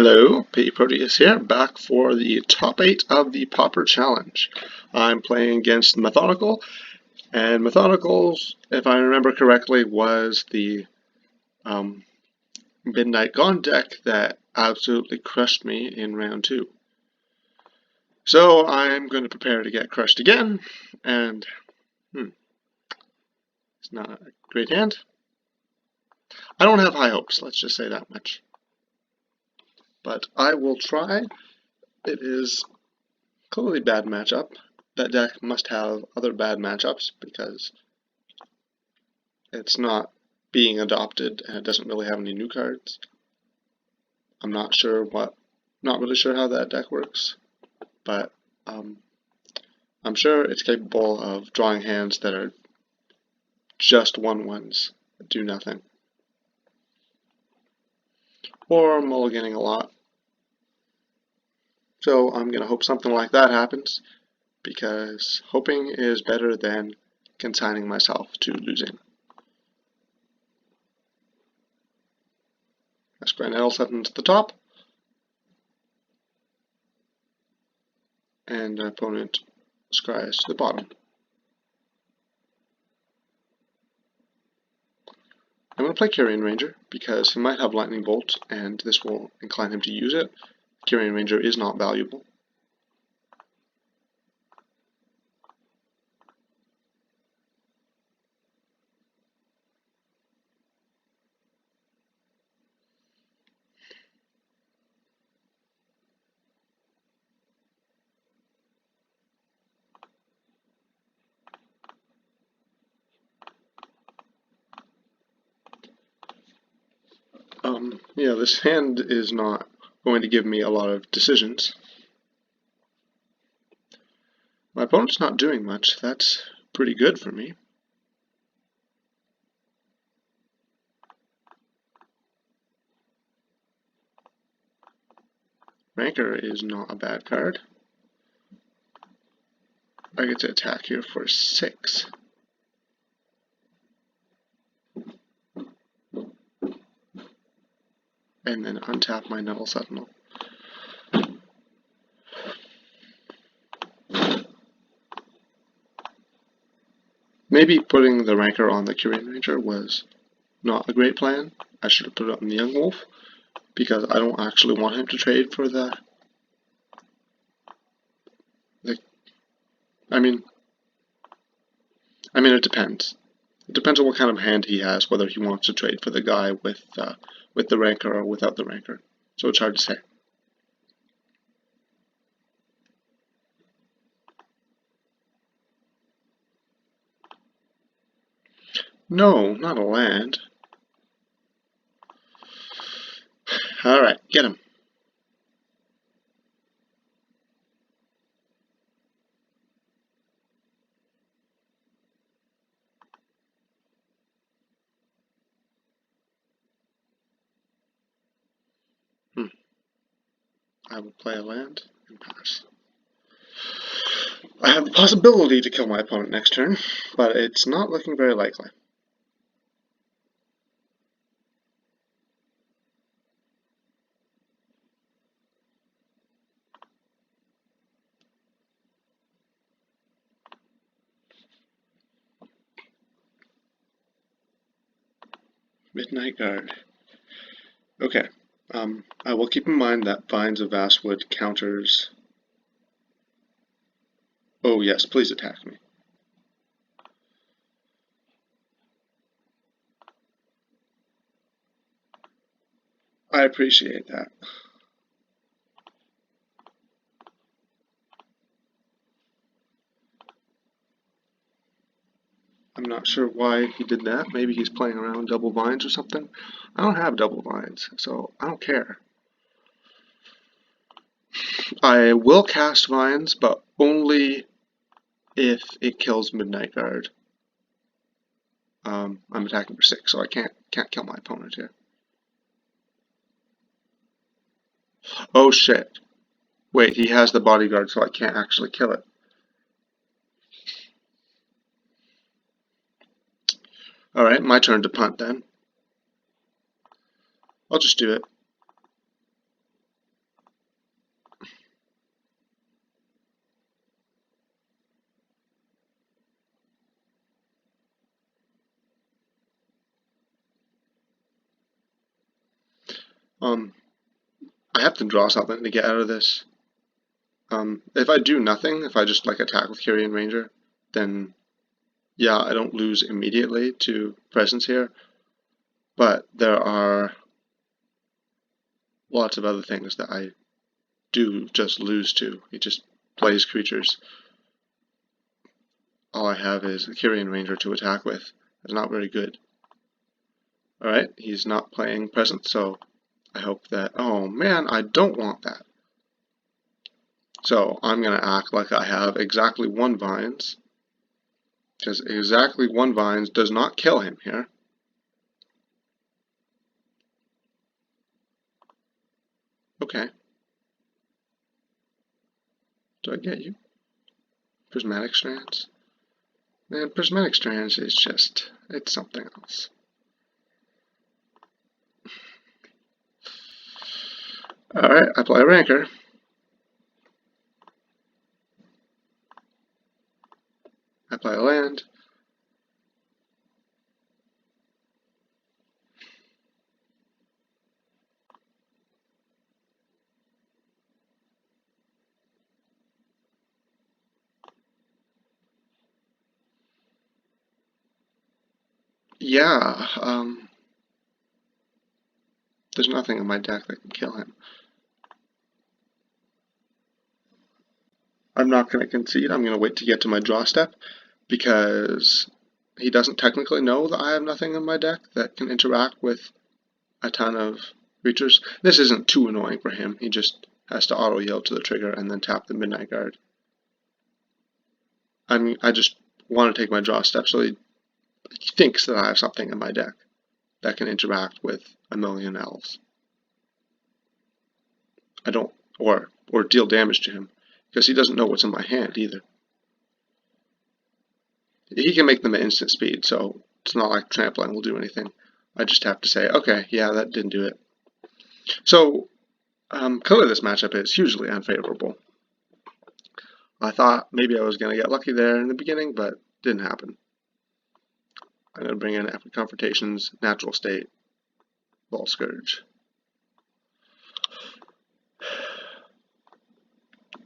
Hello, P. Proteus here, back for the top 8 of the Pauper Challenge. I'm playing against Methodical, and Methodical's, if I remember correctly, was the Midnight Gone deck that absolutely crushed me in round 2. So I'm going to prepare to get crushed again, and it's not a great hand. I don't have high hopes, let's just say that much. But I will try. It is clearly a bad matchup. That deck must have other bad matchups because it's not being adopted and it doesn't really have any new cards. I'm not really sure how that deck works, but I'm sure it's capable of drawing hands that are just 1/1s that do nothing, or mulliganing a lot. So I'm going to hope something like that happens, because hoping is better than consigning myself to losing. I scry Nettlesutton to the top, and the opponent scries to the bottom. I'm going to play Carrion Ranger because he might have Lightning Bolt, and this will incline him to use it. Carrion Ranger is not valuable. Yeah, this hand is not going to give me a lot of decisions. My opponent's not doing much. That's pretty good for me. Rancor is not a bad card. I get to attack here for 6. And then untap my Nettlesutton. Maybe putting the Rancor on the Carrion Ranger was not a great plan. I should have put it on the Young Wolf, because I don't actually want him to trade for the I mean it depends. It depends on what kind of hand he has, whether he wants to trade for the guy with the Rancor or without the Rancor. So it's hard to say. No, not a land. Alright, get him. I will play a land and pass. I have the possibility to kill my opponent next turn, but it's not looking very likely. Midnight Guard. Okay. I will keep in mind that Vines of Vastwood counters. Oh yes, please attack me. I appreciate that. I'm not sure why he did that. Maybe he's playing around double vines or something. I don't have double vines, so I don't care. I will cast vines, but only if it kills Midnight Guard. I'm attacking for 6, so I can't kill my opponent here. Oh shit. Wait, he has the bodyguard, so I can't actually kill it. Alright, my turn to punt then. I'll just do it. I have to draw something to get out of this. If I do nothing, if I just like attack with Kyrian Ranger, then yeah, I don't lose immediately to presence here, but there are lots of other things that I do just lose to. He just plays creatures. All I have is a Kyrian Ranger to attack with. It's not very good. Alright, he's not playing presence, so I hope that... Oh man, I don't want that. So I'm going to act like I have exactly 1 Vines, because exactly 1 Vines does not kill him here. Okay. Do I get you? Prismatic Strands? Man, Prismatic Strands is just, it's something else. Alright, I play a Rancor. I play a land. Yeah, there's nothing in my deck that can kill him. I'm not going to concede. I'm going to wait to get to my draw step, because he doesn't technically know that I have nothing in my deck that can interact with a ton of creatures. This isn't too annoying for him. He just has to auto yield to the trigger and then tap the Midnight Guard. I just want to take my draw step so he thinks that I have something in my deck that can interact with a million elves. I don't, or deal damage to him, because he doesn't know what's in my hand either. He can make them at instant speed, so it's not like trampling will do anything. I just have to say, okay, yeah, that didn't do it. So, clearly this matchup is hugely unfavorable. I thought maybe I was going to get lucky there in the beginning, but didn't happen. I'm going to bring in Epic Confrontations, Natural State, Ball Scourge.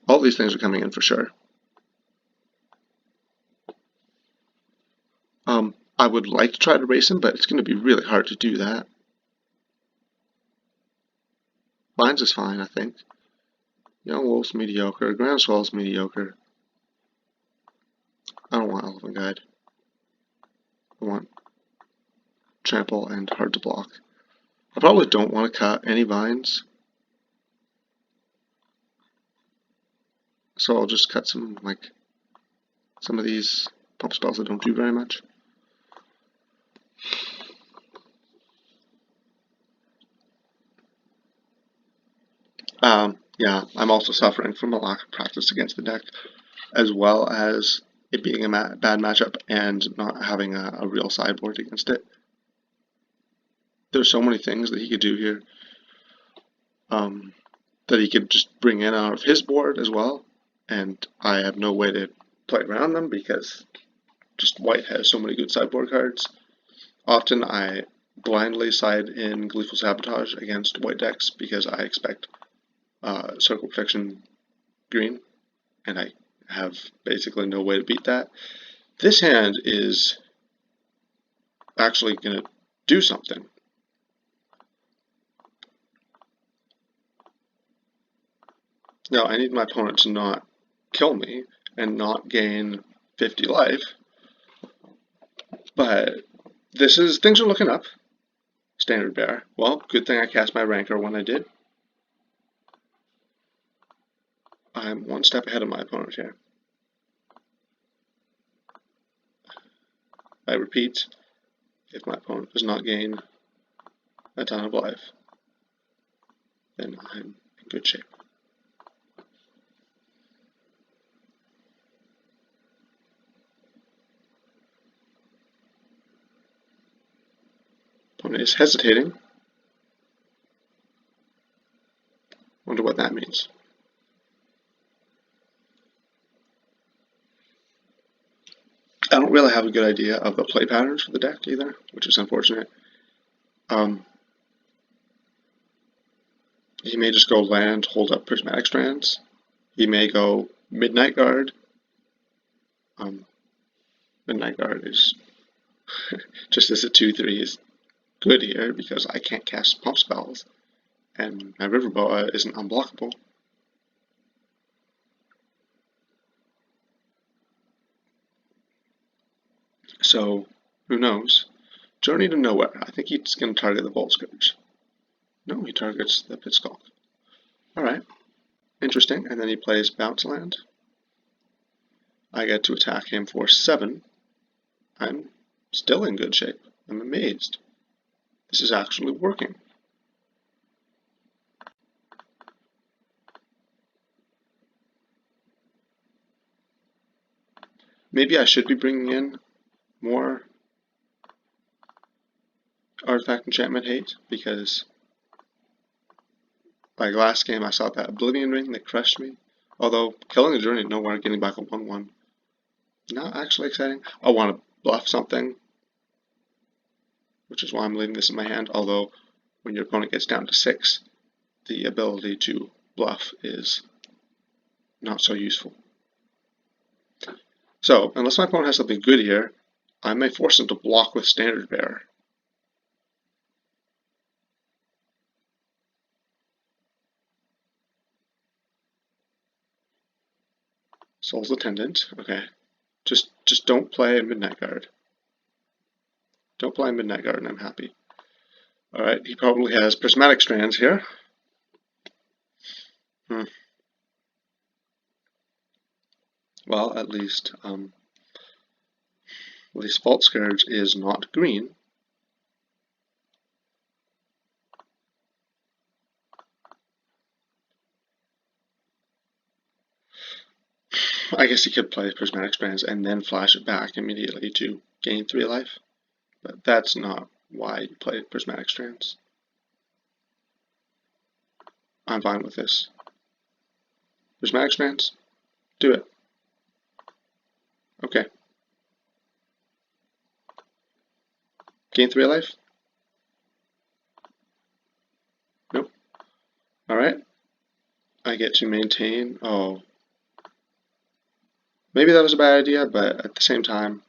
All these things are coming in for sure. I would like to try to race him, but it's going to be really hard to do that. Vines is fine, I think. Young Wolf's mediocre. Groundswell's mediocre. I don't want Elephant Guide. I want Trample and Hard to Block. I probably don't want to cut any Vines, so I'll just cut some of these pump spells that don't do very much. Yeah, I'm also suffering from a lack of practice against the deck, as well as it being a bad matchup and not having a real sideboard against it. There's so many things that he could do here, that he could just bring in out of his board as well, and I have no way to play around them because just white has so many good sideboard cards. Often I blindly side in Gleeful Sabotage against white decks because I expect Circle Protection green, and I have basically no way to beat that. This hand is actually going to do something. Now, I need my opponent to not kill me and not gain 50 life, but things are looking up. Standard Bear. Well, good thing I cast my Rancor when I did. I'm one step ahead of my opponent here. I repeat, if my opponent does not gain a ton of life, then I'm in good shape. Opponent is hesitating. Wonder what that means. I don't really have a good idea of the play patterns for the deck either, which is unfortunate. He may just go land, hold up Prismatic Strands. He may go Midnight Guard. Midnight Guard is just as a 2/3 is good here because I can't cast pump spells, and my River Boa isn't unblockable. So, who knows? Journey to Nowhere. I think he's going to target the Volt Scourge. No, he targets the Pit Skulk. Alright, interesting. And then he plays Bounce Land. I get to attack him for 7. I'm still in good shape. I'm amazed. This is actually working. Maybe I should be bringing in more Artifact Enchantment Hate, because like last game I saw that Oblivion Ring that crushed me. Although killing the Journey to Nowhere, getting back a 1/1, not actually exciting. I want to bluff something, which is why I'm leaving this in my hand. Although when your opponent gets down to 6, the ability to bluff is not so useful. So, unless my opponent has something good here, I may force him to block with Standard Bearer. Soul's Attendant, okay. Just don't play Midnight Guard. Don't play Midnight Guard and I'm happy. Alright, he probably has Prismatic Strands here. Well, at least Volt Scourge is not green. I guess he could play Prismatic Strands and then flash it back immediately to gain 3 life, but that's not why you play Prismatic Strands. I'm fine with this. Prismatic Strands? Do it. Okay. Gain 3 life? Nope. Alright. I get to maintain. Oh. Maybe that was a bad idea, but at the same time,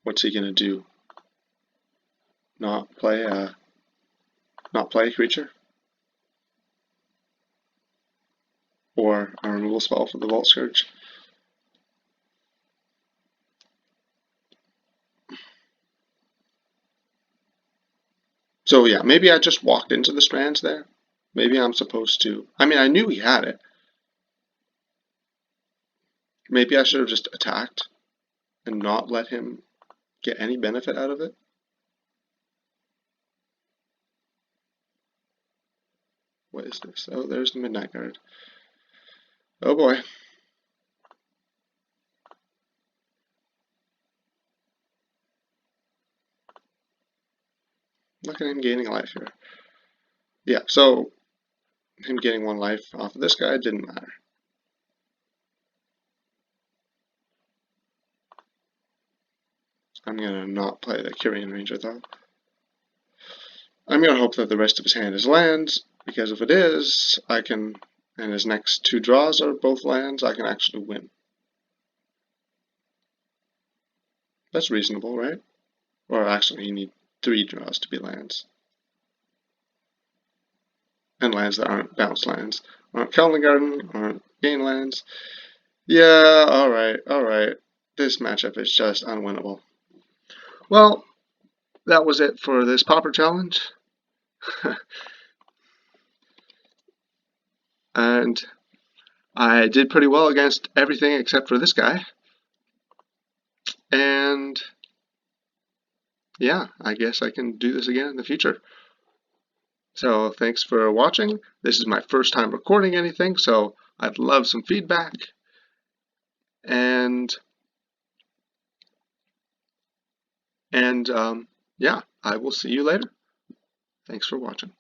what's he gonna do? Not play a creature? Or a removal spell for the Volt Scourge? So yeah, maybe I just walked into the Strands there. Maybe I'm supposed to. I mean, I knew he had it. Maybe I should have just attacked and not let him get any benefit out of it. What is this? Oh, there's the Midnight Guard. Oh boy. Look at him gaining life here. Yeah, so him getting 1 life off of this guy didn't matter. I'm gonna not play the Kyrian Ranger though. I'm gonna hope that the rest of his hand is lands, because if it is, I can, and his next 2 draws are both lands, I can actually win. That's reasonable, right? Or actually, you need 3 draws to be lands. And lands that aren't bounce lands. Aren't Kelvin Garden, aren't gain lands. Yeah, alright. This matchup is just unwinnable. Well, that was it for this Pauper Challenge. And I did pretty well against everything except for this guy. And yeah, I guess I can do this again in the future. So thanks for watching. This is my first time recording anything, so I'd love some feedback. And yeah, I will see you later. Thanks for watching.